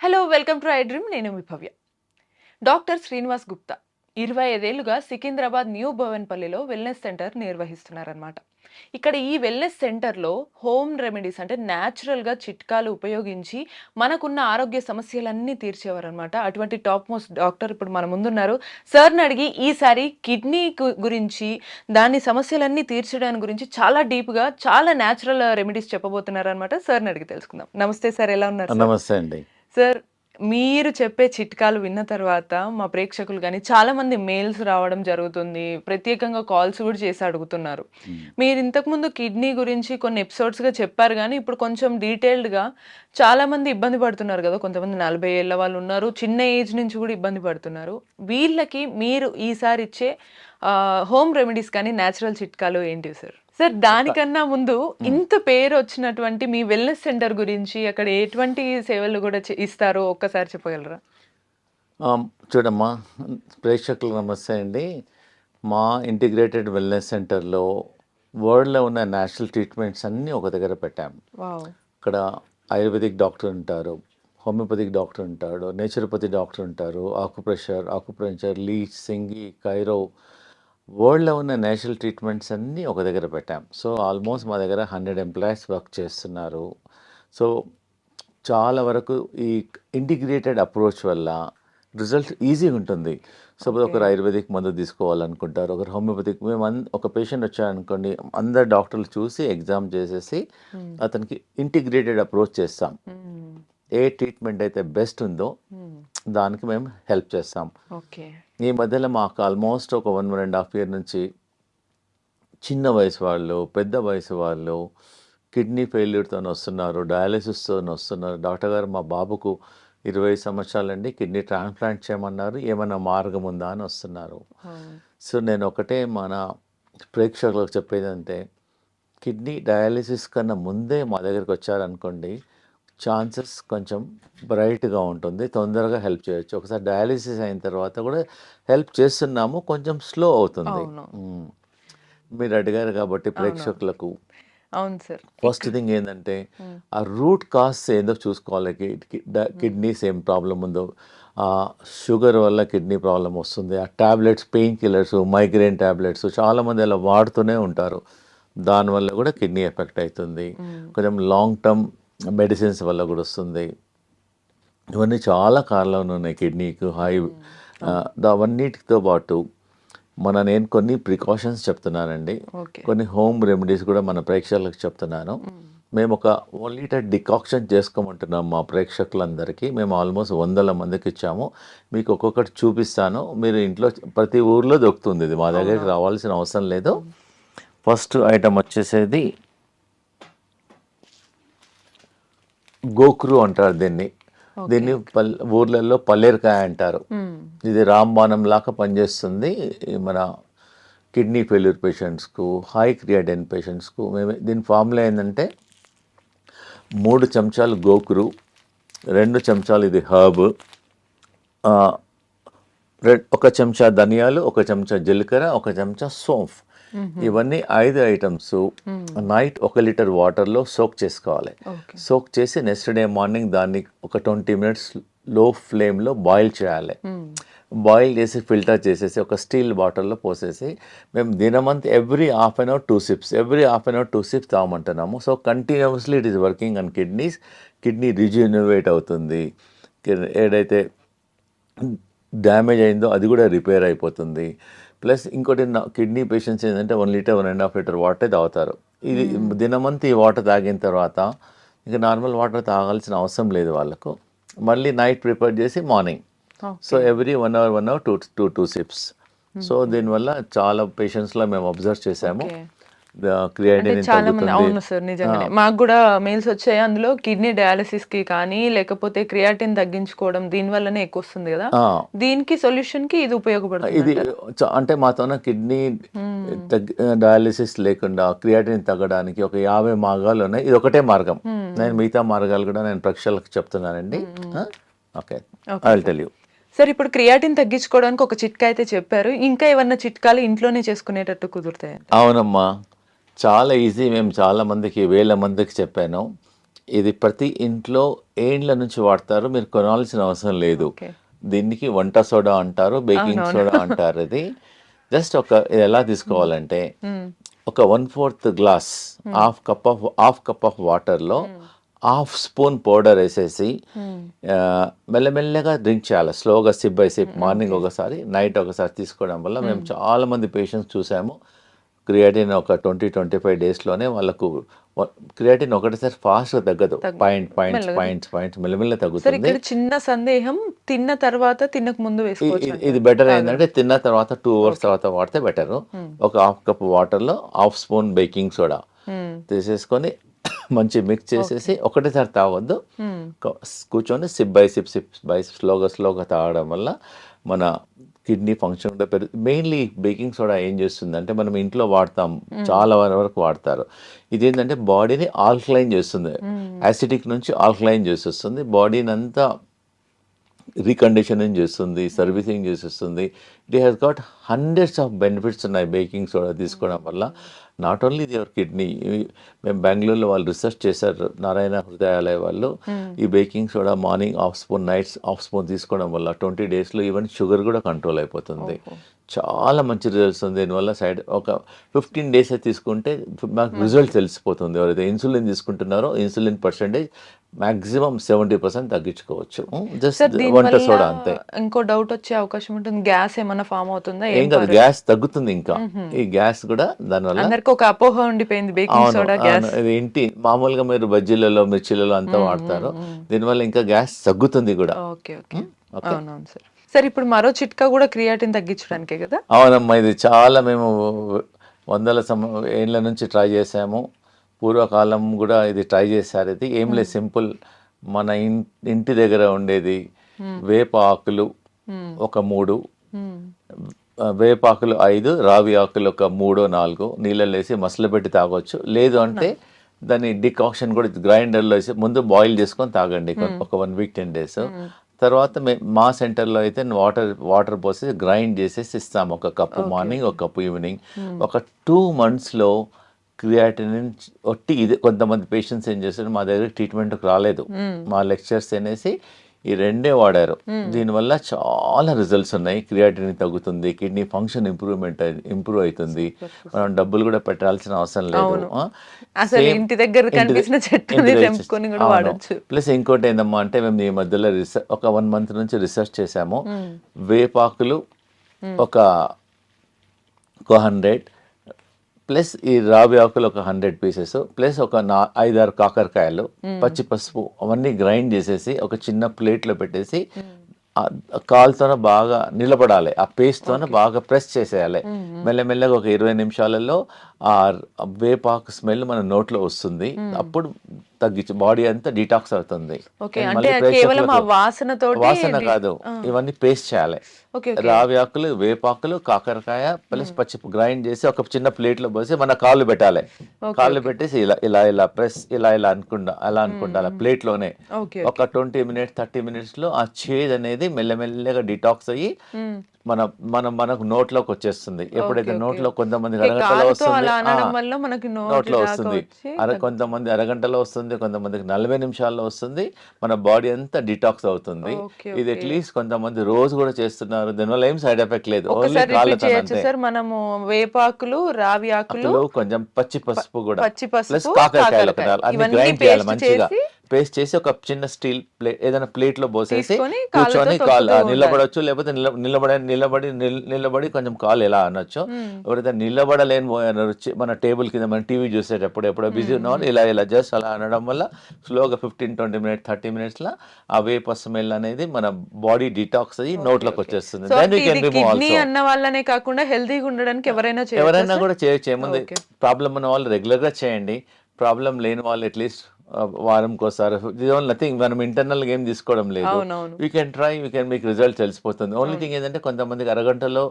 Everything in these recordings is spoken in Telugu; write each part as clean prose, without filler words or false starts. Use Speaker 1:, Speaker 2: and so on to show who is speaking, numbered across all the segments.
Speaker 1: Hello welcome to I dream. నేను మీ భవ్య. డాక్టర్ శ్రీనివాస్ గుప్తా 25 ఏళ్లుగా సికింద్రాబాద్ న్యూ భవన్పల్లిలో వెల్నెస్ సెంటర్ నిర్వహిస్తున్నారనమాట. ఇక్కడ ఈ వెల్నెస్ సెంటర్లో హోమ్ రెమెడీస్ అంటే న్యాచురల్గా చిట్కాలు ఉపయోగించి మనకున్న ఆరోగ్య సమస్యలన్నీ తీర్చేవారనమాట. అటువంటి టాప్ మోస్ట్ డాక్టర్ ఇప్పుడు మన ముందున్నారు. సార్ని అడిగి ఈసారి కిడ్నీ గురించి, దాని సమస్యలన్నీ తీర్చడానికి గురించి చాలా డీప్గా చాలా న్యాచురల్ రెమెడీస్ చెప్పబోతున్నారనమాట. సార్ని అడిగి తెలుసుకుందాం. నమస్తే సార్, ఎలా ఉన్నారు సార్?
Speaker 2: నమస్తే అండి.
Speaker 1: సార్, మీరు చెప్పే చిట్కాలు విన్న తర్వాత మా ప్రేక్షకులు కానీ చాలా మంది మెయిల్స్ రావడం జరుగుతుంది. ప్రత్యేకంగా కాల్స్ కూడా చేసి అడుగుతున్నారు. మీరు ఇంతకుముందు కిడ్నీ గురించి కొన్ని ఎపిసోడ్స్గా చెప్పారు, కానీ ఇప్పుడు కొంచెం డీటెయిల్డ్గా చాలా మంది ఇబ్బంది పడుతున్నారు కదా. కొంతమంది 40 ఏళ్ళ వాళ్ళు ఉన్నారు, చిన్న ఏజ్ నుంచి కూడా ఇబ్బంది పడుతున్నారు. వీళ్ళకి మీరు ఈసారి ఇచ్చే హోమ్ రెమెడీస్ కానీ న్యాచురల్ చిట్కాలు ఏంటివి సార్? సార్, దానికన్నా ముందు ఇంత పేరు వచ్చినటువంటి మీ వెల్నెస్ సెంటర్ గురించి, అక్కడ ఎటువంటి సేవలు కూడా ఇస్తారో ఒక్కసారి చెప్పగలరా?
Speaker 2: చూడమ్మా, ప్రేక్షకులకు నమస్తే అండి. మా ఇంటిగ్రేటెడ్ వెల్నెస్ సెంటర్లో వరల్డ్లో ఉన్న నేషనల్ ట్రీట్మెంట్స్ అన్నీ ఒక దగ్గర పెట్టాము. ఇక్కడ ఆయుర్వేదిక్ డాక్టర్ ఉంటారు, హోమియోపతిక్ డాక్టర్ ఉంటాడు, నేచురోపతి డాక్టర్ ఉంటారు, ఆకుప్రెషర్, లీచ్, సింగి, కైరో, వరల్డ్లో ఉన్న నేచురల్ ట్రీట్మెంట్స్ అన్నీ ఒక దగ్గర పెట్టాం. సో ఆల్మోస్ట్ మా దగ్గర 100 ఎంప్లాయీస్ వర్క్ చేస్తున్నారు. సో చాలా వరకు ఈ ఇంటిగ్రేటెడ్ అప్రోచ్ వల్ల రిజల్ట్ ఈజీగా ఉంటుంది. సపోజ్ ఒకరు ఆయుర్వేదిక్ మందు తీసుకోవాలనుకుంటారు, ఒకరు హోమియోపతిక్. మేము ఒక పేషెంట్ వచ్చారనుకోండి, అందరు డాక్టర్లు చూసి ఎగ్జామ్ చేసేసి అతనికి ఇంటిగ్రేటెడ్ అప్రోచ్ చేస్తాం. ఏ ట్రీట్మెంట్ అయితే బెస్ట్ ఉందో దానికి మేము హెల్ప్ చేస్తాం. ఈ మధ్యలో మాకు ఆల్మోస్ట్ ఒక 1.5 year నుంచి చిన్న వయసు వాళ్ళు, పెద్ద వయసు వాళ్ళు కిడ్నీ ఫెయిల్యూర్తో వస్తున్నారు, డయాలసిస్తో వస్తున్నారు. డాక్టర్ గారు, మా బాబుకు 20 సంవత్సరాలండి, కిడ్నీ ట్రాన్స్ప్లాంట్ చేయమన్నారు, ఏమైనా మార్గం ఉందా అని వస్తున్నారు. సో నేను ఒకటే మన ప్రేక్షకులకు చెప్పేది అంటే, కిడ్నీ డయాలసిస్ కన్నా ముందే మా దగ్గరికి వచ్చారనుకోండి, ఛాన్సెస్ కొంచెం బ్రైట్గా ఉంటుంది, తొందరగా హెల్ప్ చేయొచ్చు. ఒకసారి డయాలిసిస్ అయిన తర్వాత కూడా హెల్ప్ చేస్తున్నాము, కొంచెం స్లో అవుతుంది. మీరు అడిగారు కాబట్టి ప్రేక్షకులకు,
Speaker 1: అవును సార్,
Speaker 2: ఫస్ట్ థింగ్ ఏంటంటే ఆ రూట్ కాజ్ ఏందో చూసుకోవాలి. కిడ్నీస్ ఏం ప్రాబ్లం ఉందో, షుగర్ వల్ల కిడ్నీ ప్రాబ్లం వస్తుంది, ఆ tablets, pain killers, migraine tablets చాలామంది అలా వాడుతూనే ఉంటారు, దానివల్ల కూడా కిడ్నీ ఎఫెక్ట్ అవుతుంది. కొంచెం లాంగ్ టర్మ్ మెడిసిన్స్ వల్ల కూడా వస్తుంది. ఇవన్నీ చాలా కారణాలు ఉన్నాయి కిడ్నీకి. అవన్నిటితో పాటు నేను కొన్ని ప్రికాషన్స్ చెప్తున్నానండి, కొన్ని హోమ్ రెమెడీస్ కూడా మన ప్రేక్షకులకు చెప్తున్నాను. మేము ఒక 1 liter డికాక్షన్ చేసుకోమంటున్నాం మా ప్రేక్షకులందరికీ. మేము ఆల్మోస్ట్ 100 మందికి ఇచ్చాము. మీకు ఒక్కొక్కటి చూపిస్తాను, మీరు ఇంట్లో ప్రతి ఊర్లో దొరుకుతుంది, ఇది మా దగ్గరికి రావాల్సిన అవసరం లేదు. ఫస్ట్ ఐటమ్ వచ్చేసేది గోక్రు అంటారు దీన్ని ఊర్లలో పల్లేరుకాయ అంటారు. ఇది రాంబాణం లాగా పనిచేస్తుంది మన కిడ్నీ ఫెయిల్యూర్ పేషెంట్స్కు, హై క్రియాటిన్ పేషెంట్స్కు. దీని ఫార్ములా ఏంటంటే 3 చెంచాలు గోకురు, 2 చెంచాలు ఇది హర్బ్, 1 చెంచా ధనియాలు, 1 చెంచా జీలకర్ర, 1 చెంచా సోంఫ్. ఇవన్నీ 5 ఐటమ్స్ నైట్ 1 liter వాటర్లో సోక్ చేసుకోవాలి. సోక్ చేసి నెక్స్ట్ డే మార్నింగ్ దాన్ని ఒక 20 minutes లో ఫ్లేమ్లో బాయిల్ చేయాలి. బాయిల్ చేసి ఫిల్టర్ చేసేసి ఒక స్టీల్ బాటిల్లో పోసేసి మేము దినమంతా every half an hour 2 sips తాగమంటున్నాము. So continuously it is working on kidneys. Kidney rejuvenate అవుతుంది, ఏదైతే డ్యామేజ్ అయిందో అది కూడా రిపేర్ అయిపోతుంది. ప్లస్ ఇంకోటి, కిడ్నీ పేషెంట్స్ ఏంటంటే 1 liter 1.5 liter వాటర్ తాగుతారు. ఇది దినమంతా ఈ వాటర్ తాగిన తర్వాత ఇంకా నార్మల్ వాటర్ తాగాల్సిన అవసరం లేదు వాళ్ళకు. మళ్ళీ నైట్ ప్రిపేర్ చేసి morning, so every 1 hour 2 sips. So దీనివల్ల చాలా పేషెంట్స్లో మేము అబ్జర్వ్ చేసాము,
Speaker 1: చాలా మంది. అవును సార్, నిజంగానే మాకు కూడా మెయిల్స్ వచ్చాయి. అందులో కిడ్నీ డయాలసిస్ కి కానీ, లేకపోతే క్రియాటిన్ తగ్గించుకోవడం దీని వల్లనే ఎక్కువ వస్తుంది కదా, దీనికి సొల్యూషన్ కి ఇది ఉపయోగపడుతుంది.
Speaker 2: ఇది అంటే మాతో కిడ్నీ డయాలసిస్ లేకుండా క్రియాటిన్ తగ్గడానికి ఒక 50 మార్గాలు ఉన్నాయి. ఇది ఒకటే మార్గం. నేను మిగతా మార్గాలు కూడా నేను ప్రేక్షకులకు చెప్తున్నానండి. Okay, I will tell you.
Speaker 1: Sir, ఇప్పుడు క్రియాటిన్ తగ్గించుకోవడానికి ఒక చిట్కా అయితే చెప్పారు, ఇంకా ఏమన్నా చిట్కాలు ఇంట్లోనే చేసుకునేటట్టు కుదురుతాయి?
Speaker 2: అవునమ్మా, చాలా ఈజీ. మేము చాలా మందికి, 1000 మందికి చెప్పాను. ఇది ప్రతి ఇంట్లో ఏండ్ల నుంచి వాడతారు, మీరు కొనాల్సిన అవసరం లేదు.
Speaker 1: ఓకే.
Speaker 2: దీనికి వంట సోడా అంటారు, బేకింగ్
Speaker 1: అవునవును.
Speaker 2: సోడా అంటారు. ఇది జస్ట్ ఇది ఎలా తీసుకోవాలంటే
Speaker 1: హ్మ్.
Speaker 2: ఒక 1/4 గ్లాస్, హాఫ్ కప్ ఆఫ్ వాటర్లో హాఫ్ స్పూన్ పౌడర్ వేసేసి
Speaker 1: హ్మ్.
Speaker 2: మెల్లమెల్లగా డ్రింక్ చేయాలి, స్లోగా సిప్ బై సిప్. మార్నింగ్ ఒకసారి, నైట్ ఒకసారి తీసుకోవడం వల్ల మేము చాలా మంది పేషెంట్స్ చూసాము. క్రియాటిన్ ఒక 20-25 డేస్లోనే వాళ్ళకు క్రియాటిన్ ఒకటేసారి ఫాస్ట్గా తగ్గదు, పాయింట్స్ మెల్లమెల్ల
Speaker 1: సార్
Speaker 2: తగ్గుతుంది.
Speaker 1: ఇక్కడ చిన్న సందేహం, తిన్న తర్వాత తినక ముందు వేసుకోవచ్చు
Speaker 2: ఇది బెటర్ ఏంటంటే తిన్న తర్వాత 2 అవర్స్ తర్వాత వాడితే బెటరు. ఒక హాఫ్ కప్ వాటర్లో హాఫ్ స్పూన్ బేకింగ్ సోడా తీసేసుకొని మంచి మిక్స్ చేసేసి ఒకటేసారి తాగొద్దు, కూర్చొని సిప్ బై సిప్ స్లోగా తాగడం వల్ల మన కిడ్నీ ఫంక్షన్ కూడా మెయిన్లీ బేకింగ్ సోడా ఏం చేస్తుందంటే, మనం ఇంట్లో వాడతాం, చాలా వరకు వాడతారు. ఇదేంటంటే బాడీని ఆల్కలైన్ చేస్తుంది, యాసిడిక్ నుంచి ఆల్కలైన్ చేసేస్తుంది, బాడీని అంతా రీకండిషనింగ్ చేస్తుంది, సర్వీసింగ్ చేసేస్తుంది. It has got hundreds of benefits ఉన్నాయి బేకింగ్ సోడా తీసుకోవడం వల్ల. నాట్ ఓన్లీ యువర్ కిడ్నీ, మేము బెంగళూరులో వాళ్ళు రీసెర్చ్ చేశారు, నారాయణ హృదయాలయ వాళ్ళు. ఈ baking soda morning half spoon, nights half spoon తీసుకోవడం వల్ల 20 డేస్లో ఈవెన్ షుగర్ కూడా కంట్రోల్ అయిపోతుంది. చాలా మంచి రిజల్ట్స్ ఉంది దీనివల్ల. ఒక 15 డేస్ తీసుకుంటే మాకు రిజల్ట్ తెలిసిపోతుంది. ఎవరైతే ఇన్సులిన్ తీసుకుంటున్నారో ఇన్సులిన్ పర్సెంటేజ్ మ్యాక్సిమం 70% తగ్గించుకోవచ్చు, జస్ట్ వంట సోడా అంతే.
Speaker 1: ఇంకో డౌట్ వచ్చే అవకాశం ఉంటుంది, గ్యాస్ ఏమైనా ఫామ్ అవుతుందా?
Speaker 2: ఏం కాదు, గ్యాస్ తగ్గుతుంది. ఇంకా ఈ గ్యాస్ కూడా దానివల్ల
Speaker 1: అందరికి ఒక అపోహ ఉండిపోయింది, బేకింగ్ సోడా గ్యాస్.
Speaker 2: ఇది ఇంటి మామూలుగా మీరు బజ్జీలలో, మిర్చిలలో అంతా వాడతారు, దీనివల్ల ఇంకా గ్యాస్ తగ్గుతుంది కూడా.
Speaker 1: ఓకే ఓకే, అవునవును సార్. సార్ ఇప్పుడు మరో చిట్కా కూడా క్రియాటిన్ తగ్గించడానికే కదా?
Speaker 2: అవునమ్మా, ఇది చాలా మేము వందల ఏళ్ళ నుంచి ట్రై చేసాము. పూర్వకాలం కూడా ఇది ట్రై చేశారు. ఇది ఏం లేదు, సింపుల్. మన ఇంటి దగ్గర ఉండేది వేప ఆకులు ఒక 3, వేపాకులు 5, రావి ఆకులు ఒక 3-4 నీళ్ళలో వేసి మసలబెట్టి తాగొచ్చు. లేదు అంటే దాన్ని డికాక్షన్ కూడా గ్రైండర్లో వేసి ముందు బాయిల్ చేసుకొని తాగండి ఒక 1 వీక్ 10 డేస్. తర్వాత మా సెంటర్లో అయితే వాటర్ పోసి గ్రైండ్ చేసేసి ఇస్తాము, ఒక కప్పు మార్నింగ్, ఒక కప్పు ఈవినింగ్. ఒక 2 monthsలో క్రియాటినిన్ ఒట్టి ఇది. కొంతమంది పేషెంట్స్ ఏం చేస్తారు, మా దగ్గర ట్రీట్మెంట్కి రాలేదు, మా లెక్చర్స్ అనేసి ఈ రెండే వాడారు. దీనివల్ల చాలా రిజల్ట్స్ ఉన్నాయి. క్రియాటినిన్ తగ్గుతుంది, కిడ్నీ ఫంక్షన్ ఇంప్రూవ్ అవుతుంది, మనం డబ్బులు కూడా పెట్టాల్సిన అవసరం లేదు.
Speaker 1: ఇంటి దగ్గర కనిపించిన చెట్టుని తెంపుకొని కూడా వాడొచ్చు.
Speaker 2: ప్లస్ ఇంకోటి ఏందమ్మా అంటే, మేము ఈ మధ్యలో ఒక 1 month నుంచి రీసెర్చ్ చేసాము. వేపాకులు ఒక 100 ప్లస్ ఈ రావి ఆకులు ఒక 100 పీసెస్, ప్లస్ ఒక 5-6 కాకరకాయలు, పచ్చి పసుపు అవన్నీ గ్రైండ్ చేసేసి ఒక చిన్న ప్లేట్లో పెట్టేసి కాలుతోనే బాగా నిలబడాలి, ఆ పేస్ట్తోనే బాగా ప్రెస్ చేసేయాలి. మెల్లమెల్లగా ఒక 20 నిమిషాలలో ఆ వేపాకు స్మెల్ మన నోట్లో వస్తుంది. అప్పుడు తగ్గించి బాడీ అంతా డిటాక్స్ అవుతుంది. వాసన కాదు, ఇవన్నీ పేస్ట్ చేయాలి. రావి ఆకులు, వేపాకులు, కాకరకాయ ప్లస్ పచ్చి గ్రైండ్ చేసి ఒక చిన్న ప్లేట్లో పోసి మన కాళ్ళు పెట్టాలి. కాళ్ళు పెట్టేసి ఇలా ప్రెస్ ఇలా అనుకుంటా ప్లేట్లోనే ఒక 20 minutes 30 minutes లో ఆ చేదు అనేది మెల్లమెల్లగా డిటాక్స్ అయ్యి మనకు నోట్లోకి వచ్చేస్తుంది. ఎప్పుడైతే నోట్లో కొంతమంది అరగంటలో వస్తుంది, నోట్లో వస్తుంది, కొంతమంది అరగంటలో వస్తుంది, కొంతమందికి 40 నిమిషాల్లో వస్తుంది, మన బాడీ అంతా డిటాక్స్ అవుతుంది. ఇది అట్లీస్ట్ కొంతమంది రోజు కూడా చేస్తున్నారు, దీనివల్ల ఏం సైడ్ ఎఫెక్ట్ లేదు. ఓన్లీ
Speaker 1: మనము వేపాకులు, రావి ఆకులు,
Speaker 2: కొంచెం పచ్చి పసుపు కూడా, ప్లస్ కాకరకాయలు అన్ని గ్రైండ్ చేయాలి, మంచిగా పేస్ట్ చేసి ఒక చిన్న స్టీల్ ప్లేట్ ఏదైనా ప్లేట్ లో పోసేసి కూర్చొని కాలు నిలబడొచ్చు, లేకపోతే నిలబడి కొంచెం కాలు ఎలా అనొచ్చు. ఎవరైతే నిలబడలేని మన టేబుల్ కింద మన టీవీ చూసేటప్పుడు ఎప్పుడో బిజీ ఉన్నామని ఇలా జస్ట్ అలా అనడం వల్ల స్లోగా 15-20 minutes 30 minutes లా ఆ వేప స్మెల్ అనేది మన బాడీ డిటాక్స్ అయ్యి నోట్లోకి వచ్చేస్తుంది.
Speaker 1: అన్న వాళ్ళనే కాకుండా హెల్తీగా ఉండడానికి ఎవరైనా కూడా
Speaker 2: చేయొచ్చు. ఏముంది, ప్రాబ్లం ఉన్న వాళ్ళు రెగ్యులర్ గా చేయండి, ప్రాబ్లం లేని వాళ్ళు అట్లీస్ట్ వారంకోసారి. నథింగ్, మనం ఇంటర్నల్ గా ఏం తీసుకోవడం లేదు. We can try, we can మీకు రిజల్ట్ తెలిసిపోతుంది. ఓన్లీ థింగ్ ఏంటంటే కొంతమందికి అరగంటలో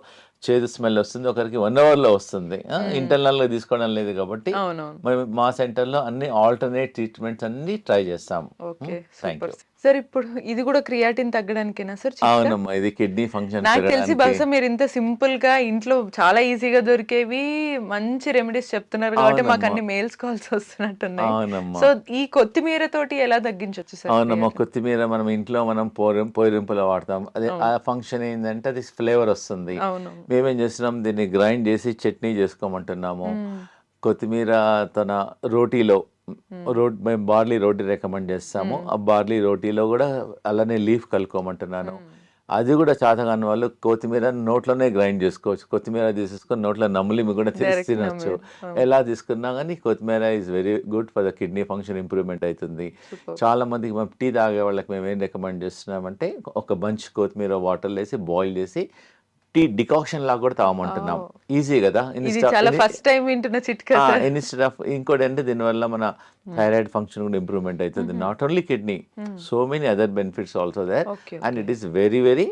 Speaker 2: చేదు స్మెల్ వస్తుంది, ఒకరికి 1 hour లో వస్తుంది. ఇంటర్నల్ గా తీసుకోవడం లేదు కాబట్టి మా సెంటర్ లో అన్ని ఆల్టర్నేట్ ట్రీట్మెంట్స్ అన్ని ట్రై చేస్తాం. Thank you.
Speaker 1: సార్ ఇప్పుడు ఇది కూడా క్రియాటిన్ తగ్గడానికేనా సార్ చిట్కా?
Speaker 2: అవునమ్మా, ఇది కిడ్నీ ఫంక్షన్
Speaker 1: నాకు తెలిసి
Speaker 2: పెరగడానికి.
Speaker 1: బహుశా మీరు ఇంత సింపుల్ గా ఇంట్లో చాలా ఈజీగా దొరికేవి మంచి రెమెడీస్ చెప్తున్నారు కాబట్టి మాకు
Speaker 2: అవునమ్మా.
Speaker 1: అన్ని మెయిల్స్ కాల్స్ వస్తున్నట్టున్నాయి.
Speaker 2: అవునమ్మా.
Speaker 1: సో ఈ కొత్తిమీర తోటి ఎలా తగ్గించవచ్చు సార్
Speaker 2: అవునమ్మా,
Speaker 1: క్రియాటిన్?
Speaker 2: కొత్తిమీర మనం ఇంట్లో మనం పోరింపులో వాడతాం. అదే ఆ ఫంక్షన్ ఏంటంటే అది ఫ్లేవర్ వస్తుంది.
Speaker 1: అవును.
Speaker 2: మేమేం చేస్తున్నాం, దీన్ని గ్రైండ్ చేసి చట్నీ చేసుకోమంటున్నాము. కొత్తిమీర తన రోటీలో మేము బార్లీ రోటీ రికమెండ్ చేస్తాము. ఆ బార్లీ రోటీలో కూడా అలానే లీఫ్ కలుపుకోమంటున్నాను. అది కూడా చేతకాని వాళ్ళు కొత్తిమీర నోట్లోనే గ్రైండ్ చేసుకోవచ్చు. కొత్తిమీర తీసేసుకొని నోట్లో నమిలి కూడా
Speaker 1: Direct
Speaker 2: తినొచ్చు. ఎలా తీసుకున్నా కానీ కొత్తిమీర is very good for the kidney function improvement అవుతుంది. చాలా మందికి మేము టీ తాగే వాళ్ళకి మేము ఏం రికమెండ్ చేస్తున్నామంటే ఒక బంచ్ కొత్తిమీర వాటర్లో వేసి బాయిల్ చేసి టీ డికాక్షన్ లాగా కూడా తాగమంటున్నాం. ఈజీ కదా.
Speaker 1: ఇది చాలా ఫస్ట్ టైం వింటున్న చిట్కా సార్.
Speaker 2: ఇన్స్టెడ్ ఆఫ్ ఇంకోటి అంటే దీనివల్ల మన థైరాయిడ్ ఫంక్షన్ కూడా ఇంప్రూవ్మెంట్ అవుతుంది. Not only kidney, so many other benefits also there.
Speaker 1: Okay,
Speaker 2: and it is very very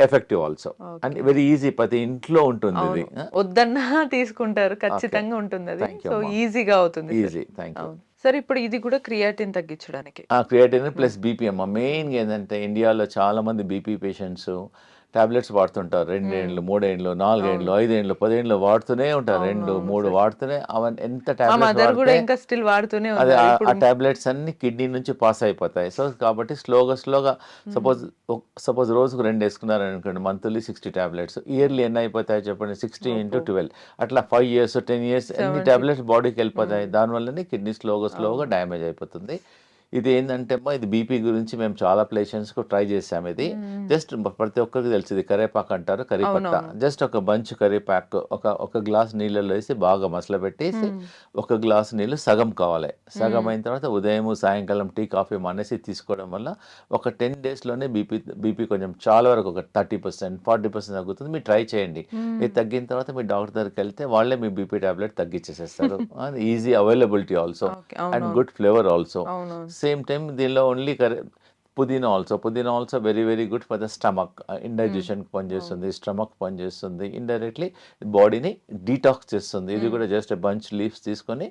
Speaker 2: effective also. And very easy, ప్రతి ఇంట్లో ఉంటుంది ఇది.
Speaker 1: వద్దన్నా తీసుకుంటారు, ఖచ్చితంగా ఉంటుంది అది.
Speaker 2: Thank you,
Speaker 1: సో
Speaker 2: అమ్మా.
Speaker 1: ఈజీగా అవుతుంది సార్.
Speaker 2: ఈజీ. Thank you.
Speaker 1: అవును సార్. ఇప్పుడు ఇది కూడా క్రియాటిన్ తగ్గించడానికి.
Speaker 2: క్రియాటిన్ ప్లస్ బీపీ అమ్మ. మెయిన్గా ఏంటంటే ఇండియాలో చాలా మంది బీపీ పేషెంట్స్ టాబ్లెట్స్ వాడుతుంటారు. 2 ఏండ్లు 3 ఏండ్లు 4 ఏండ్లు 5 ఏండ్లు 10 ఏండ్లు వాడుతూనే ఉంటారు. 2 3 వాడుతూనే అవన్నీ ఎంత
Speaker 1: మా
Speaker 2: టాబ్లెట్స్
Speaker 1: మదర్ కూడా
Speaker 2: వాడితే
Speaker 1: ఇంకా స్టిల్ వాడుతూనే
Speaker 2: అదే
Speaker 1: ఉన్నారు.
Speaker 2: ఆ టాబ్లెట్స్ అన్ని కిడ్నీ నుంచి పాస్ అయిపోతాయి. సో కాబట్టి స్లోగా సపోజ్ రోజుకు 2 వేసుకున్నారు అనుకోండి, మంత్లీ 60 టాబ్లెట్స్. ఇయర్లీ ఎన్ని అయిపోతాయి చెప్పండి, 60 into 12 అట్లా 5 years 10 years ఎన్ని టాబ్లెట్స్ బాడీకి వెళ్ళిపోతాయి. దానివల్లనే కిడ్నీ స్లోగా డ్యామేజ్ అయిపోతుంది. ఇది ఏంటంటే అమ్మా, ఇది బీపీ గురించి మేము చాలా పేషెంట్స్కు ట్రై చేసాము. ఇది జస్ట్ ప్రతి ఒక్కరికి తెలుసు, ఇది కరేపాకు అంటారు, కరిపత్త. జస్ట్ ఒక బంచ్ కరివేపాకు ఒక గ్లాస్ నీళ్ళలో వేసి బాగా మసలబెట్టేసి ఒక గ్లాస్ నీళ్ళు సగం కావాలి. సగం అయిన తర్వాత ఉదయం సాయంకాలం టీ కాఫీ మానేసి తీసుకోవడం వల్ల ఒక 10 daysలోనే బీపీ కొంచెం చాలా వరకు ఒక 30% 40% తగ్గుతుంది. మీరు ట్రై చేయండి. ఇది తగ్గిన తర్వాత మీ డాక్టర్ దగ్గరికి వెళ్తే వాళ్ళే మీ బీపీ టాబ్లెట్ తగ్గించేసేస్తారు. Easy availability also and good flavour also. Same time దీనిలో ఓన్లీ పుదీనా also very very good for the stomach. Indigestion పనిచేస్తుంది, స్టమక్ పనిచేస్తుంది, ఇండైరెక్ట్లీ బాడీని డీటాక్స్ చేస్తుంది. ఇది కూడా జస్ట్ బంచ్ లీవ్స్ తీసుకొని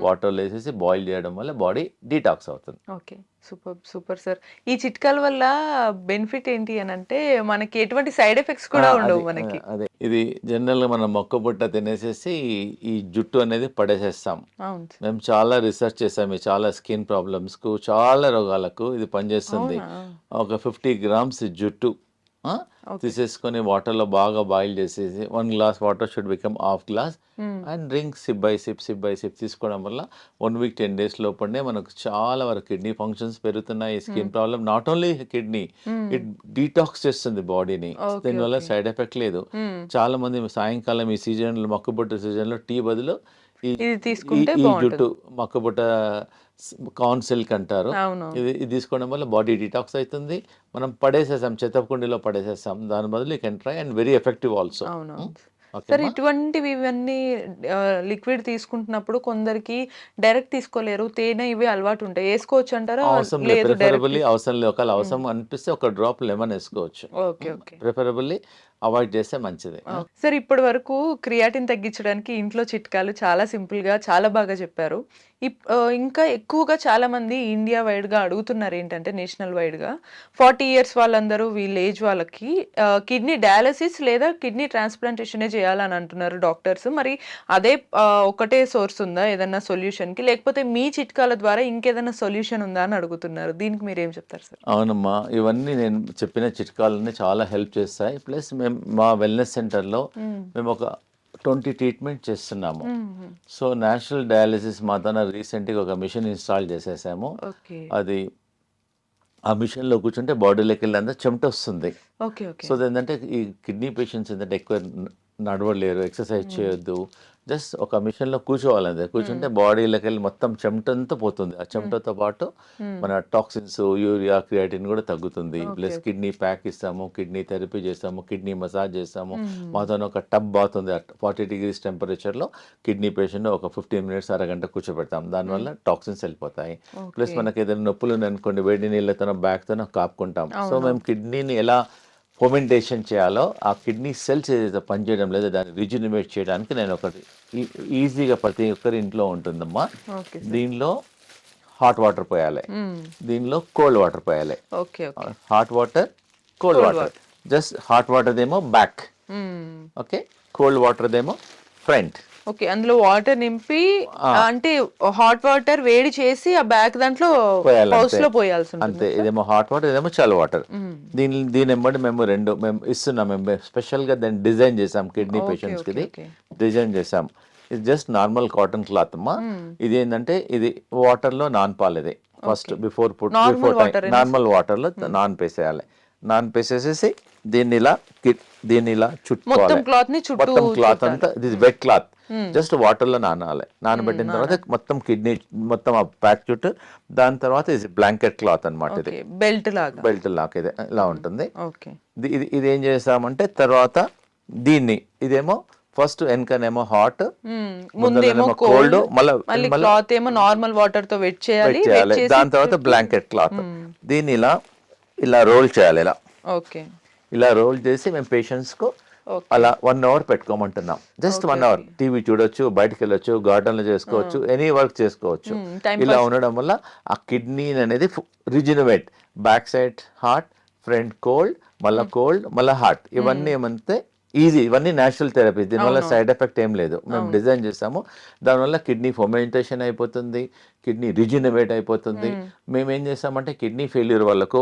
Speaker 2: వాటర్లో వేసేసి బాయిల్ చేయడం వల్ల బాడీ డీటాక్స్ అవుతుంది.
Speaker 1: Okay, super sir. ఈ చిట్కాల వల్ల బెనిఫిట్ ఏంటి అని అంటే మనకి ఎటువంటి సైడ్ ఎఫెక్ట్స్ కూడా ఉండవు మనకి.
Speaker 2: అదే ఇది జనరల్గా మనం మొక్క బుట్ట తినేసేసి ఈ జుట్టు అనేది పడేసేస్తాం.
Speaker 1: అవును సార్.
Speaker 2: మేము చాలా రీసెర్చ్ చేసాము. చాలా స్కిన్ ప్రాబ్లమ్స్కు, చాలా రోగాలకు ఇది పనిచేస్తుంది. ఒక 50 grams జుట్టు తీసేసుకొని వాటర్లో బాగా బాయిల్ చేసేసి 1 glass water should become ½ glass and drink SIP by SIP తీసుకోవడం వల్ల 1 week 10 days లోపలనే మనకు చాలా వరకు కిడ్నీ ఫంక్షన్స్ పెరుగుతున్నాయి. Skin problem not only kidney, it detox చేస్తుంది బాడీని. దీనివల్ల సైడ్ ఎఫెక్ట్ లేదు. చాలా మంది సాయంకాలం ఈ సీజన్లో మొక్కబుట్ట సీజన్లో టీ బదులు ఈ జుట్టు మొక్కబుట్ట కార్న్ సిల్క్ అంటారు. ఇది తీసుకోవడం వల్ల బాడీ డిటాక్స్ అవుతుంది. మనం పడేసేసాం, చెత్తకుండీలో పడేసేసాం. దాని బదులు you can try and very effective also.
Speaker 1: Sir ఇటువంటివి ఇవన్నీ లిక్విడ్ తీసుకుంటున్నప్పుడు కొందరికి డైరెక్ట్ తీసుకోలేరు, తేనె ఇవి అలవాటు ఉంటాయి, వేసుకోవచ్చు అంటారా?
Speaker 2: అవసరం లేదు, ప్రిఫరబుల్లీ అవసరం లేదు. ఒకవేళ అవసరం అనిపిస్తే ఒక డ్రాప్ లెమన్ వేసుకోవచ్చు. ప్రిఫరబుల్లీ అవాయిడ్ చేస్తే మంచిది.
Speaker 1: సార్ ఇప్పటి వరకు క్రియాటిన్ తగ్గించడానికి ఇంట్లో చిట్కాలు చాలా సింపుల్ గా చాలా బాగా చెప్పారు. ఇంకా ఎక్కువగా చాలా మంది ఇండియా వైడ్ గా అడుగుతున్నారు ఏంటంటే నేషనల్ వైడ్ గా 40 years వాళ్ళందరూ వీళ్ళ ఏజ్ వాళ్ళకి కిడ్నీ డయాలసిస్ లేదా కిడ్నీ ట్రాన్స్ప్లాంటేషన్ చేయాలని అంటున్నారు డాక్టర్స్. మరి అదే ఒకటే సోర్స్ ఉందా ఏదన్నా సొల్యూషన్ కి, లేకపోతే మీ చిట్కాల ద్వారా ఇంకేదైనా సొల్యూషన్ ఉందా అని అడుగుతున్నారు. దీనికి మీరు ఏం చెప్తారు సార్?
Speaker 2: అవునమ్మా, ఇవన్నీ నేను చెప్పిన చిట్కాలన్నీ చాలా హెల్ప్ చేస్తాయి. ప్లస్ మేము మా వెల్నెస్ సెంటర్లో మేము ఒక 20 ట్రీట్మెంట్ చేస్తున్నాము. సో నేషనల్ డయాలసిస్ మా తన రీసెంట్గా ఒక మిషన్ ఇన్స్టాల్ చేసేసాము. అది ఆ మిషన్లో కూర్చుంటే బాడీలోకి వెళ్ళి అంతా చెమట వస్తుంది. సో ఏంటంటే ఈ కిడ్నీ పేషెంట్స్ ఏంటంటే ఎక్కువ నడవలేరు, ఎక్సర్సైజ్ చేయొద్దు, జస్ట్ ఒక మిషన్లో కూర్చోవాలంటే కూర్చుంటే బాడీలోకి వెళ్ళి మొత్తం చెమటంతా పోతుంది. ఆ చెమటతో పాటు మన టాక్సిన్స్, యూరియా, క్రియాటిన్ కూడా తగ్గుతుంది. ప్లస్ కిడ్నీ ప్యాక్ ఇస్తాము, కిడ్నీ థెరపీ చేస్తాము, కిడ్నీ మసాజ్ చేస్తాము. మాతో ఒక టబ్ బాత్ ఉంది, 40 degrees టెంపరేచర్లో కిడ్నీ పేషెంట్ ఒక 15 minutes అరగంట కూర్చోబెడతాం. దానివల్ల టాక్సిన్స్ వెళ్ళిపోతాయి. ప్లస్ మనకి ఏదైనా నొప్పులు అనుకోండి, వేడి నీళ్ళతో బ్యాక్తో కాపుకుంటాం. సో మేము కిడ్నీని ఎలా ఫర్మెంటేషన్ చేయాలో, ఆ కిడ్నీ సెల్స్ ఏదైతే పనిచేయడం లేదో దాన్ని రిజ్యూనివేట్ చేయడానికి నేను ఒకటి ఈజీగా ప్రతి ఒక్కరి ఇంట్లో ఉంటుందమ్మా. దీనిలో హాట్ వాటర్ పోయాలి, దీనిలో కోల్డ్ వాటర్ పోయాలి.
Speaker 1: Okay okay
Speaker 2: hot water, cold water. Just hot water ఏమో బ్యాక్, ఓకే, కోల్డ్ వాటర్ ఏమో ఫ్రంట్.
Speaker 1: ఓకే, అందులో వాటర్ నింపి అంటే హాట్ వాటర్ వేడి చేసి ఆ బ్యాక్ దాంట్లో పౌచ్ లో పోయాల్సి ఉంటుంది.
Speaker 2: అంతే, ఇదేమో హాట్ వాటర్, ఇదేమో చల్ వాటర్. దీని ఎంబడి మేము ఇస్తున్నాం. మేము స్పెషల్ గా దాన్ని డిజైన్ చేసాం కిడ్నీ పేషెంట్స్ కి. ఇది డిజైన్ చేసాం. ఇది జస్ట్ నార్మల్ కాటన్ క్లాత్ అమ్మా. ఇది ఏంటంటే ఇది వాటర్ లో నానపాలి. ఇది ఫస్ట్ బిఫోర్ నార్మల్ వాటర్ లో నానపేసేయాలి. నానపేసేసేసి దీన్ని ఇలా చుట్టుకోవాలి. మొత్తం క్లాత్ అంతా, ఇది వెట్ క్లాత్, జస్ట్ వాటర్ లో నానాలి. నానబెట్టిన తర్వాత మొత్తం కిడ్నీ మొత్తం ఆ ప్యాక్ చుట్టూ. దాని తర్వాత ఇది బ్లాంకెట్ క్లాత్ అన్నమాట. ఇది
Speaker 1: బెల్ట్
Speaker 2: లాగా ఇది ఇలా ఉంటుంది. ఇది ఏం చేస్తామంటే తర్వాత దీన్ని ఇదేమో ఫస్ట్ వెనకనేమో హాట్, ముందేమో కోల్డ్, మళ్ళీ
Speaker 1: క్లాత్ ఏమో నార్మల్ వాటర్ తో వెట్ చేయాలి.
Speaker 2: దాని తర్వాత బ్లాంకెట్ క్లాత్. దీన్ని ఇలా రోల్ చేయాలి. ఇలా రోల్ చేసి మేము పేషెంట్స్ కు అలా 1 hour పెట్టుకోమంటున్నాం. జస్ట్ 1 hour టీవీ చూడొచ్చు, బయటకు వెళ్ళొచ్చు, గార్డెన్ లో చేసుకోవచ్చు, ఎనీ వర్క్ చేసుకోవచ్చు. ఇలా ఉండడం వల్ల ఆ కిడ్నీ అనేది rejuvenate, back side hot, front cold, మళ్ళా హాట్, ఇవన్నీ ఏమంటే ఈజీ. ఇవన్నీ న్యాచురల్ థెరపీ. దీనివల్ల సైడ్ ఎఫెక్ట్ ఏం లేదు. మేము డిజైన్ చేసాము. దానివల్ల కిడ్నీ ఫర్మెంటేషన్ అయిపోతుంది, కిడ్నీ రిజినవేట్ అయిపోతుంది. మేము ఏం చేస్తామంటే కిడ్నీ ఫెయిల్యూర్ వాళ్ళకు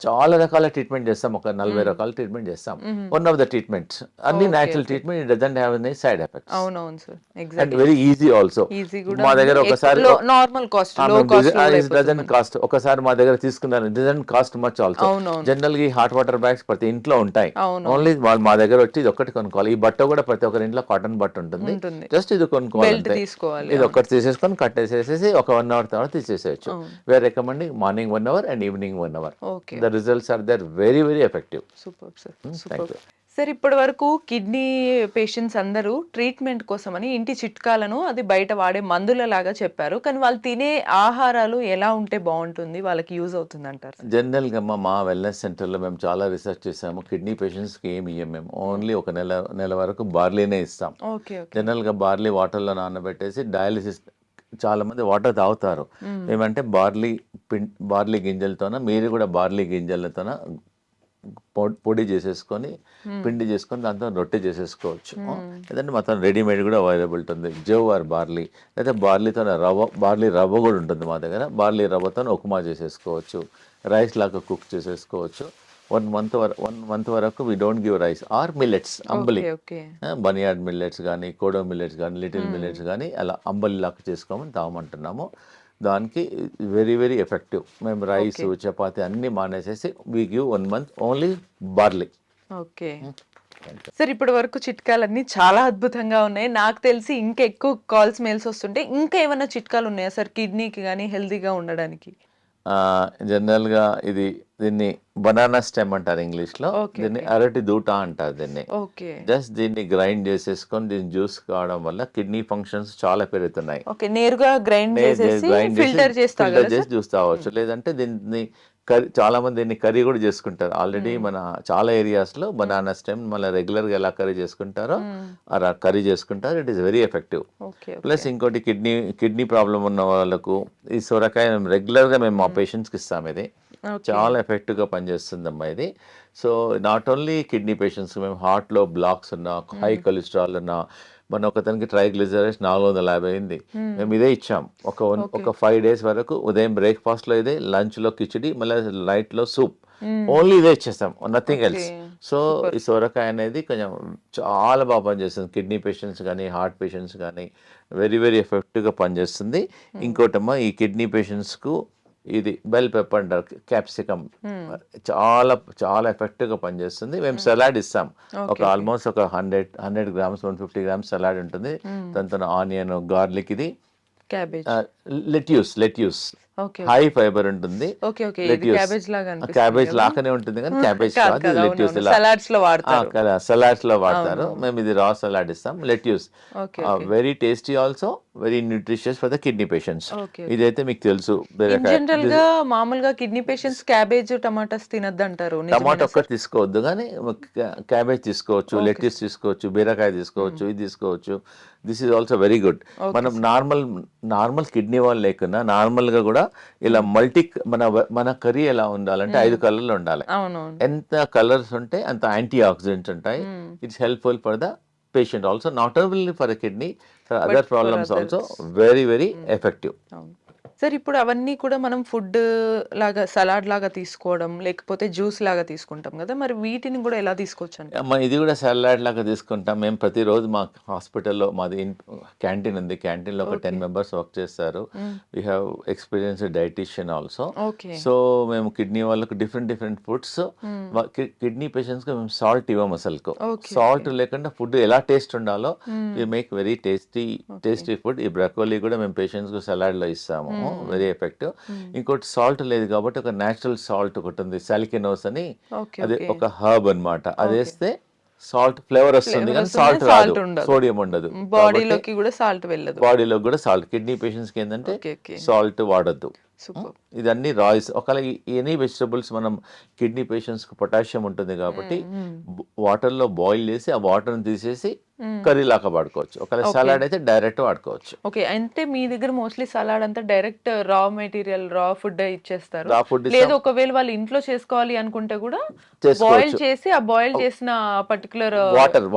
Speaker 2: చాలా రకాల ట్రీట్మెంట్ చేస్తాం. ఒక 40 రకాల ట్రీట్మెంట్ చేస్తాం. వన్ ఆఫ్ ద ట్రీట్మెంట్స్ అన్ని natural treatment. It doesn't have any side effects.
Speaker 1: అవునవును sir,
Speaker 2: and very easy also. మా దగ్గర ఒకసారి
Speaker 1: నార్మల్ కాస్ట్,
Speaker 2: డజన్ కాస్ట్ ఒకసారి మా దగ్గర తీసుకున్నారు. Dozen cost much also. General గా హాట్ వాటర్ బ్యాగ్స్ ప్రతి ఇంట్లో ఉంటాయి. ఓన్లీ వాళ్ళు మా దగ్గర వచ్చి ఇది ఒక్కటి కొనుక్కోవాలి. ఈ బట్ట కూడా ప్రతి ఒక్కరి ఇంట్లో కాటన్ బట్ట ఉంటుంది. జస్ట్ ఇది కొనుక్కోవాలి. ఇది ఒక్కటి తీసేసుకొని కట్టేసేసి ఒక 1 hour తర్వాత తీసేసేయచ్చు. We're recommending morning 1 hour and evening 1 hour. The results are there very very effective.
Speaker 1: Super sir. Sir, ఇప్పటి వరకు కిడ్నీ పేషెంట్స్ అందరూ ట్రీట్మెంట్ కోసమని ఇంటి చిట్కాలను అది బయట వాడే మందుల లాగా చెప్పారు. కానీ వాళ్ళు తినే ఆహారాలు ఎలా ఉంటే బాగుంటుంది, వాళ్ళకి యూజ్ అవుతుంది అంటారు?
Speaker 2: జనరల్ గా మా వెల్నెస్ సెంటర్లో మేము చాలా రీసెర్చ్ చేసాము. కిడ్నీ పేషెంట్స్ కి ఏమి ఇయ్యం మేము. ఓన్లీ ఒక నెల వరకు బార్లీనే ఇస్తాం. జనరల్ గా బార్లీ వాటర్ లో నానబెట్టేసి డయాలిసిస్ చాలా మంది వాటర్ తాగుతారు. ఏమంటే బార్లీ గింజలతోన, మీరు కూడా బార్లీ గింజలతోన పొడి చేసేసుకొని పిండి చేసుకొని దాంతో రొట్టె చేసేసుకోవచ్చు. లేదంటే మొత్తం రెడీమేడ్ కూడా అవైలబుల్ ఉంటుంది. జవ్ ఆర్ బార్లీ, లేదా బార్లీతో బార్లీ రవ్వ కూడా ఉంటుంది మా దగ్గర. బార్లీ రవ్వతో ఉప్మా చేసేసుకోవచ్చు, రైస్ లాగా కుక్ చేసేసుకోవచ్చు. 1 month వరకు we don't give rice or millets, అంబలి, బనియాడ్ మిల్లెట్స్ కానీ, కోడో మిల్లెట్స్ కానీ, లిటిల్ మిల్లెట్స్ కానీ అలా అంబలి లాగా చేసుకోమని తాగమంటున్నాము. దానికి వెరీ వెరీ ఎఫెక్టివ్. మేము రైస్, చపాతి అన్ని మానేసేసి we give 1 month only barley.
Speaker 1: Okay sir, ఇప్పటి వరకు చిట్కాలన్నీ చాలా అద్భుతంగా ఉన్నాయి. నాకు తెలిసి ఇంకా ఎక్కువ కాల్స్, మెయిల్స్ వస్తుంటే ఇంకా ఏమైనా చిట్కాలు ఉన్నాయా సార్ కిడ్నీకి కానీ హెల్తీగా ఉండడానికి?
Speaker 2: జనరల్గా దీన్ని బనానా స్టెమ్ అంటారు ఇంగ్లీష్ లో. దీన్ని అరటి దూట అంటారు దీన్ని. జస్ట్ దీన్ని గ్రైండ్ చేసేసుకొని దీన్ని జ్యూస్ కావడం వల్ల కిడ్నీ ఫంక్షన్స్ చాలా పెరుగుతున్నాయి.
Speaker 1: నేరుగా గ్రైండ్ ఫిల్టర్ చేసి
Speaker 2: జ్యూస్ తాగవచ్చు. లేదంటే దీన్ని చాలా మంది దీన్ని కర్రీ కూడా చేసుకుంటారు. ఆల్రెడీ మన చాలా ఏరియాస్ లో బనానా స్టెమ్ మళ్ళీ రెగ్యులర్ గా ఎలా కర్రీ చేసుకుంటారో అలా కర్రీ చేసుకుంటారు. It is very effective. Plus ఇంకోటి కిడ్నీ ప్రాబ్లం ఉన్న వాళ్ళకు ఈ సొరకాయ రెగ్యులర్ గా మేము మా పేషెంట్స్ కి ఇస్తాం. ఇది చాలా ఎఫెక్టివ్ గా పనిచేస్తుందమ్మా ఇది. So not only kidney patients, మేము హార్ట్ లో బ్లాక్స్ ఉన్నా, హై కొలెస్ట్రాల్ ఉన్నా, మన ఒకతనికి ట్రైగ్లిజరైడ్స్ 450 అయింది. మేము ఇదే ఇచ్చాం ఒక 5 days వరకు. ఉదయం బ్రేక్ఫాస్ట్ లో ఇదే, లంచ్ లో కిచిడి, మళ్ళీ నైట్ లో సూప్, ఓన్లీ ఇదే ఇచ్చేస్తాం, నథింగ్ ఎల్స్. సో ఈ సొరకాయ అనేది కొంచెం చాలా బాగా పనిచేస్తుంది కిడ్నీ పేషెంట్స్ కానీ, హార్ట్ పేషెంట్స్ కానీ. వెరీ వెరీ ఎఫెక్టివ్గా పనిచేస్తుంది. ఇంకోటమ్మా, ఈ కిడ్నీ పేషెంట్స్కు ఇది బెల్ పెప్పర్ అంటారు, క్యాప్సికమ్, చాలా చాలా ఎఫెక్టివ్గా పనిచేస్తుంది. మేము సలాడ్ ఇస్తాం. ఆల్మోస్ట్ ఒక 100 grams 150 grams సలాడ్ ఉంటుంది. దాంతో ఆనియన్, గార్లిక్, ఇది లెట్యూస్ హై ఫైబర్ ఉంటుంది. క్యాబేజ్ లాగానే ఉంటుంది కానీ క్యాబేజ్ కాదు, లెట్యూస్. సలాడ్స్ లో వాడతారు. మేము ఇది రా సలాడ్ ఇస్తాం. Lettuce very tasty, also very nutritious for the kidney patients. ఇదైతే మీకు తెలుసు.
Speaker 1: జనరల్ గా మామూలుగా కిడ్నీ పేషెంట్స్ క్యాబేజ్, టమాటాస్ తినద్దు అంటారు.
Speaker 2: టమాటా ఒక్కటి తీసుకోవద్దు కానీ క్యాబేజ్ తీసుకోవచ్చు, లెట్యూస్ తీసుకోవచ్చు, బీరకాయ తీసుకోవచ్చు, ఇది తీసుకోవచ్చు. This is also very good. మనం నార్మల్ కిడ్నీ కిడ్నీ వాల్ లేకున్నా నార్మల్గా కూడా ఇలా మన కర్రీ ఎలా ఉండాలంటే 5 కలర్లు ఉండాలి.
Speaker 1: అవునవును.
Speaker 2: ఎంత కలర్స్ ఉంటే అంత యాంటీ ఆక్సిడెంట్స్ ఉంటాయి. It's helpful for the patient also, not only for kidney, for other problems also very very effective.
Speaker 1: అవును. సార్ ఇప్పుడు అవన్నీ కూడా మనం ఫుడ్ లాగా సలాడ్ లాగా తీసుకోవడం లేకపోతే జ్యూస్ లాగా తీసుకుంటాం కదా, మరి వీటిని కూడా ఎలా తీసుకోవచ్చు అండి?
Speaker 2: ఇది కూడా సలాడ్ లాగా తీసుకుంటాం. మేము ప్రతిరోజు మా హాస్పిటల్లో మాది క్యాంటీన్ ఉంది. క్యాంటీన్లో ఒక 10 మెంబర్స్ వర్క్ చేస్తారు. We have experience dietitian also.
Speaker 1: Okay.
Speaker 2: So మేము కిడ్నీ వాళ్ళకు డిఫరెంట్ ఫుడ్స్, కిడ్నీ పేషెంట్స్కి మేము సాల్ట్ ఇవ్వము అసలుకు. సాల్ట్ లేకుండా ఫుడ్ ఎలా టేస్ట్ ఉండాలో we make very tasty food. ఈ బ్రకోలీ కూడా మేము పేషెంట్స్కి సలాడ్లో ఇస్తాము, వెరీ ఎఫెక్టివ్. ఇంకోటి సాల్ట్ లేదు కాబట్టి ఒక న్యాచురల్ సాల్ట్ ఒకటి ఉంది, సాలికినోస్ అని. అది ఒక హర్బ్ అన్నమాట. అది వేస్తే సాల్ట్ ఫ్లేవర్ వస్తుంది కానీ సాల్ట్ రాదు, సోడియం ఉండదు,
Speaker 1: బాడీలోకి కూడా సాల్ట్ వెళ్ళదు.
Speaker 2: బాడీలో కూడా సాల్ట్. కిడ్నీ పేషెంట్స్కి ఏంటంటే సాల్ట్ వాడద్దు. ఇదన్నీ రాయిస్. ఒకవేళ ఎనీ వెజిటబుల్స్ మనం కిడ్నీ పేషెంట్స్కి పొటాషియం ఉంటుంది కాబట్టి వాటర్లో బాయిల్ చేసి ఆ వాటర్ని తీసేసి కర్రీ లాగా వాడుకోవచ్చు. ఒకవేళ సలాడ్ అయితే డైరెక్ట్ వాడుకోవచ్చు.
Speaker 1: ఓకే. అంటే మీ దగ్గర మోస్ట్లీ సలాడ్ అంతా direct raw material, raw food ఇచ్చేస్తారు.
Speaker 2: రా ఫుడ్
Speaker 1: లేదు ఒకవేళ వాళ్ళు ఇంట్లో చేసుకోవాలి అనుకుంటే కూడా బాయిల్ చేసి ఆ బాయిల్ చేసిన పర్టికులర్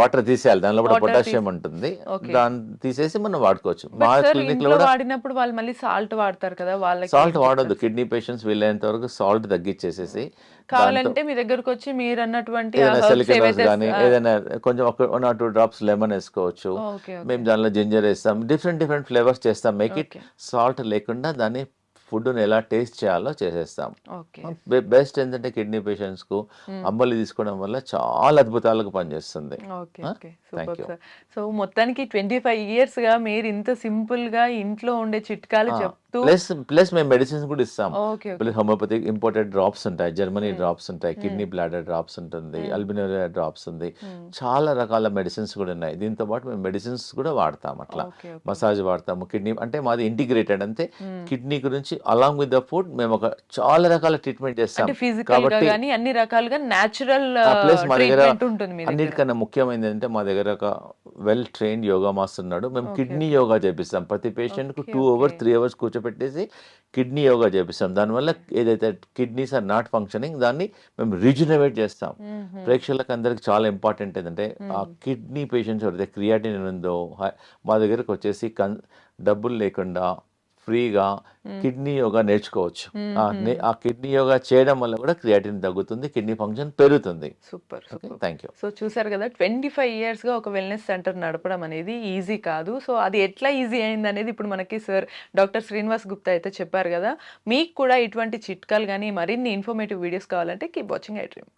Speaker 2: వాటర్ తీసేయాలి, దానిలో కూడా పొటాషియం ఉంటుంది, దాన్ని తీసేసి మనం వాడుకోవచ్చు. మా క్లినిక్ లో కూడా
Speaker 1: వాడినప్పుడు వాళ్ళు మళ్ళీ సాల్ట్ వాడతారు కదా, వాళ్ళకి
Speaker 2: సాల్ట్ వాడొద్దు. కిడ్నీ పేషెంట్స్ వీలైనంత వరకు సాల్ట్ తగ్గించేసేసి
Speaker 1: కావాలంటే మీ దగ్గరకు వచ్చి మీరు అన్నటువంటి
Speaker 2: సెలికనోస్ కానీ ఏదైనా కొంచెం 1 or 2 drops లెమన్ వేసుకోవచ్చు. మేము దానిలో జింజర్ వేస్తాం, డిఫరెంట్ ఫ్లేవర్స్ చేస్తాం. మేక్ ఇట్ సాల్ట్ లేకుండా దాన్ని ఫుడ్ని ఎలా టేస్ట్ చేయాలో చేసేస్తాం. బెస్ట్ ఏంటంటే కిడ్నీ పేషెంట్స్కు అంబలి తీసుకోవడం వల్ల చాలా అద్భుతాలకు పనిచేస్తుంది.
Speaker 1: సో మొత్తానికి 25 years గా మీరు ఇంత సింపుల్ గా ఇంట్లో ఉండే చిట్కాలు చెప్తూ
Speaker 2: ప్లస్ మేము మెడిసిన్స్ కూడా ఇస్తాం. హోమియోపతిక్ ఇంపోర్టెడ్ డ్రాప్స్ ఉంటాయి, జర్మనీ డ్రాప్స్ ఉంటాయి, కిడ్నీ బ్లాడర్ డ్రాప్స్ ఉంటుంది, అల్బినోరియా డ్రాప్స్ ఉంది, చాలా రకాల మెడిసిన్స్ కూడా ఉన్నాయి. దీంతో పాటు మేము మెడిసిన్స్ కూడా వాడతాం. అట్లా మసాజ్ వాడతాము. కిడ్నీ అంటే మాది ఇంటిగ్రేటెడ్, అంతే కిడ్నీ గురించి అలాంగ్ విత్ ద ఫుడ్ మేము ఒక చాలా రకాల ట్రీట్మెంట్ చేస్తాం.
Speaker 1: కాబట్టి అన్ని రకాలుగా నేచురల్
Speaker 2: ప్లస్ మా దగ్గర అన్నిటికన్నా ముఖ్యమైనది ఏంటంటే మా దగ్గర ఒక వెల్ ట్రైన్డ్ యోగా మాస్టర్ ఉన్నాడు. మేము కిడ్నీ యోగా చేపిస్తాం. ప్రతి పేషెంట్ కు 2 hours 3 hours కూర్చోపెట్టేసి కిడ్నీ యోగా చేపిస్తాం. దానివల్ల ఏదైతే కిడ్నీస్ ఆర్ నాట్ ఫంక్షనింగ్ దాన్ని మేము రిజునవేట్ చేస్తాం. ప్రేక్షకులకు అందరికి చాలా ఇంపార్టెంట్ ఏంటంటే ఆ కిడ్నీ పేషెంట్స్ ఎవరైతే క్రియాటిన్ ఉందో మా దగ్గరకు వచ్చేసి డబ్బులు లేకుండా ఫ్రీగా కిడ్నీ యోగా నేర్చుకోవచ్చు. ఆ కిడ్నీ యోగా చేయడం వల్ల కూడా క్రియాటిన్ తగ్గుతుంది, కిడ్నీ ఫంక్షన్ పెరుగుతుంది.
Speaker 1: సూపర్.
Speaker 2: Thank you.
Speaker 1: సో చూసారు కదా, 25 years గా ఒక వెల్నెస్ సెంటర్ నడపడం అనేది ఈజీ కాదు. సో అది ఎట్లా ఈజీ అయింది అనేది ఇప్పుడు మనకి సార్ డాక్టర్ శ్రీనివాస్ గుప్తా అయితే చెప్పారు కదా. మీకు కూడా ఇటువంటి చిట్కాలు కానీ మరిన్ని ఇన్ఫర్మేటివ్ వీడియోస్ కావాలంటే కీప్ వాచింగ్ ఐ డ్రీమ్.